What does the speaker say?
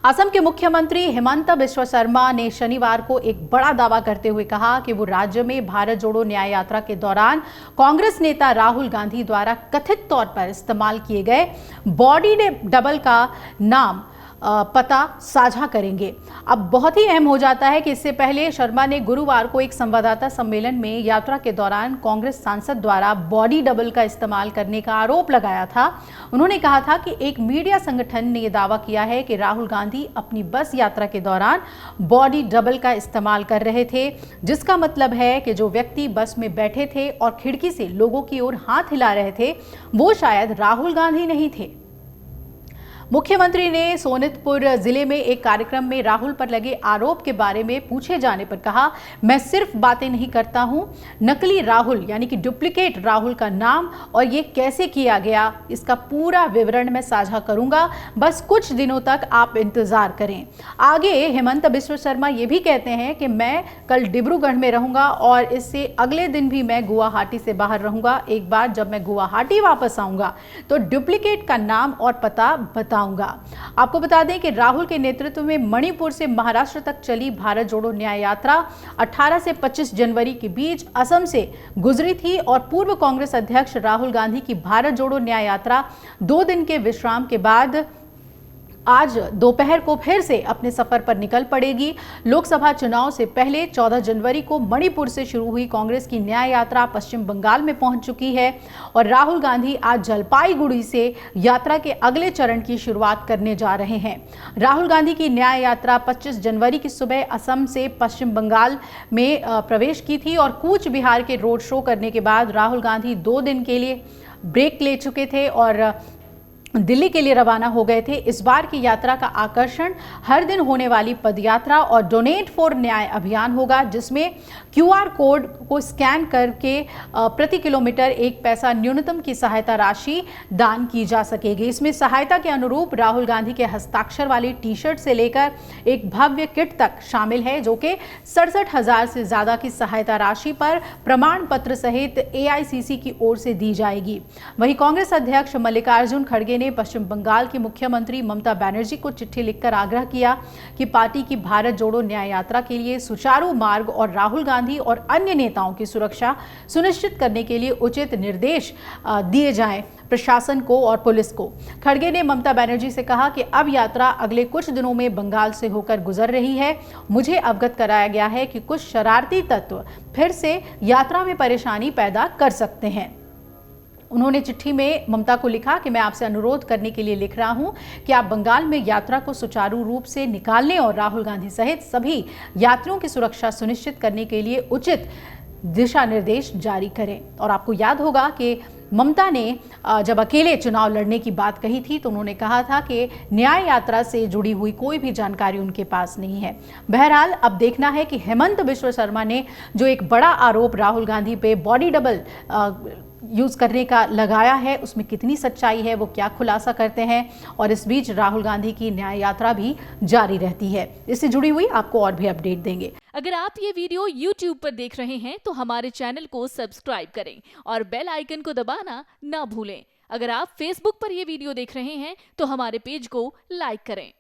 असम के मुख्यमंत्री हिमंत बिस्वा शर्मा ने शनिवार को एक बड़ा दावा करते हुए कहा कि वो राज्य में भारत जोड़ो न्याय यात्रा के दौरान कांग्रेस नेता राहुल गांधी द्वारा कथित तौर पर इस्तेमाल किए गए बॉडी डबल का नाम पता साझा करेंगे। अब बहुत ही अहम हो जाता है कि इससे पहले शर्मा ने गुरुवार को एक संवाददाता सम्मेलन में यात्रा के दौरान कांग्रेस सांसद द्वारा बॉडी डबल का इस्तेमाल करने का आरोप लगाया था। उन्होंने कहा था कि एक मीडिया संगठन ने यह दावा किया है कि राहुल गांधी अपनी बस यात्रा के दौरान बॉडी डबल का इस्तेमाल कर रहे थे, जिसका मतलब है कि जो व्यक्ति बस में बैठे थे और खिड़की से लोगों की ओर हाथ हिला रहे थे वो शायद राहुल गांधी नहीं थे। मुख्यमंत्री ने सोनितपुर जिले में एक कार्यक्रम में राहुल पर लगे आरोप के बारे में पूछे जाने पर कहा, मैं सिर्फ बातें नहीं करता हूं, नकली राहुल यानी कि डुप्लीकेट राहुल का नाम और ये कैसे किया गया इसका पूरा विवरण मैं साझा करूंगा, बस कुछ दिनों तक आप इंतजार करें। आगे हिमंत बिस्वा शर्मा ये भी कहते हैं कि मैं कल डिब्रूगढ़ में रहूंगा और इससे अगले दिन भी मैं गुवाहाटी से बाहर रहूंगा। एक बार जब मैं गुवाहाटी वापस आऊंगा तो डुप्लीकेट का नाम और पता बताऊंगा। आपको बता दें कि राहुल के नेतृत्व में मणिपुर से महाराष्ट्र तक चली भारत जोड़ो न्याय यात्रा 18 से 25 जनवरी के बीच असम से गुजरी थी और पूर्व कांग्रेस अध्यक्ष राहुल गांधी की भारत जोड़ो न्याय यात्रा 2 दिन के विश्राम के बाद आज दोपहर को फिर से अपने सफर पर निकल पड़ेगी। लोकसभा चुनाव से पहले 14 जनवरी को मणिपुर से शुरू हुई कांग्रेस की न्याय यात्रा पश्चिम बंगाल में पहुंच चुकी है और राहुल गांधी आज जलपाईगुड़ी से यात्रा के अगले चरण की शुरुआत करने जा रहे हैं। राहुल गांधी की न्याय यात्रा 25 जनवरी की सुबह असम से पश्चिम बंगाल में प्रवेश की थी और कूच बिहार के रोड शो करने के बाद राहुल गांधी 2 दिन के लिए ब्रेक ले चुके थे और दिल्ली के लिए रवाना हो गए थे। इस बार की यात्रा का आकर्षण हर दिन होने वाली पदयात्रा और डोनेट फॉर न्याय अभियान होगा, जिसमें QR कोड को स्कैन करके प्रति किलोमीटर 1 पैसा न्यूनतम की सहायता राशि दान की जा सकेगी। इसमें सहायता के अनुरूप राहुल गांधी के हस्ताक्षर वाली टी-शर्ट से लेकर एक भव्य किट तक शामिल है, जो कि 67,000 से ज्यादा की सहायता राशि पर प्रमाण पत्र सहित AICC की ओर से दी जाएगी। वहीं कांग्रेस अध्यक्ष मल्लिकार्जुन खड़गे ने पश्चिम बंगाल की मुख्यमंत्री ममता बनर्जी को चिट्ठी लिखकर आग्रह किया कि पार्टी की भारत जोड़ो न्याय यात्रा के लिए सुचारू मार्ग और राहुल गांधी और अन्य नेताओं की सुरक्षा सुनिश्चित करने के लिए उचित निर्देश दिए जाएं प्रशासन को और पुलिस को। खड़गे ने ममता बनर्जी से कहा कि अब यात्रा अगले कुछ दिनों में बंगाल से होकर गुजर रही है। मुझे अवगत कराया गया है कि कुछ शरारती तत्व फिर से यात्रा में परेशानी पैदा कर सकते हैं। उन्होंने चिट्ठी में ममता को लिखा कि मैं आपसे अनुरोध करने के लिए लिख रहा हूं कि आप बंगाल में यात्रा को सुचारू रूप से निकालने और राहुल गांधी सहित सभी यात्रियों की सुरक्षा सुनिश्चित करने के लिए उचित दिशा निर्देश जारी करें। और आपको याद होगा कि ममता ने जब अकेले चुनाव लड़ने की बात कही थी तो उन्होंने कहा था कि न्याय यात्रा से जुड़ी हुई कोई भी जानकारी उनके पास नहीं है। बहरहाल अब देखना है कि हिमंत बिस्वा शर्मा ने जो एक बड़ा आरोप राहुल गांधी पे बॉडी डबल यूज करने का लगाया है उसमें कितनी सच्चाई है, वो क्या खुलासा करते हैं। और इस बीच राहुल गांधी की न्याय यात्रा भी जारी रहती है। इससे जुड़ी हुई आपको और भी अपडेट देंगे। अगर आप ये वीडियो YouTube पर देख रहे हैं तो हमारे चैनल को सब्सक्राइब करें और बेल आइकन को दबाना ना भूलें। अगर आप Facebook पर ये वीडियो देख रहे हैं तो हमारे पेज को लाइक करें।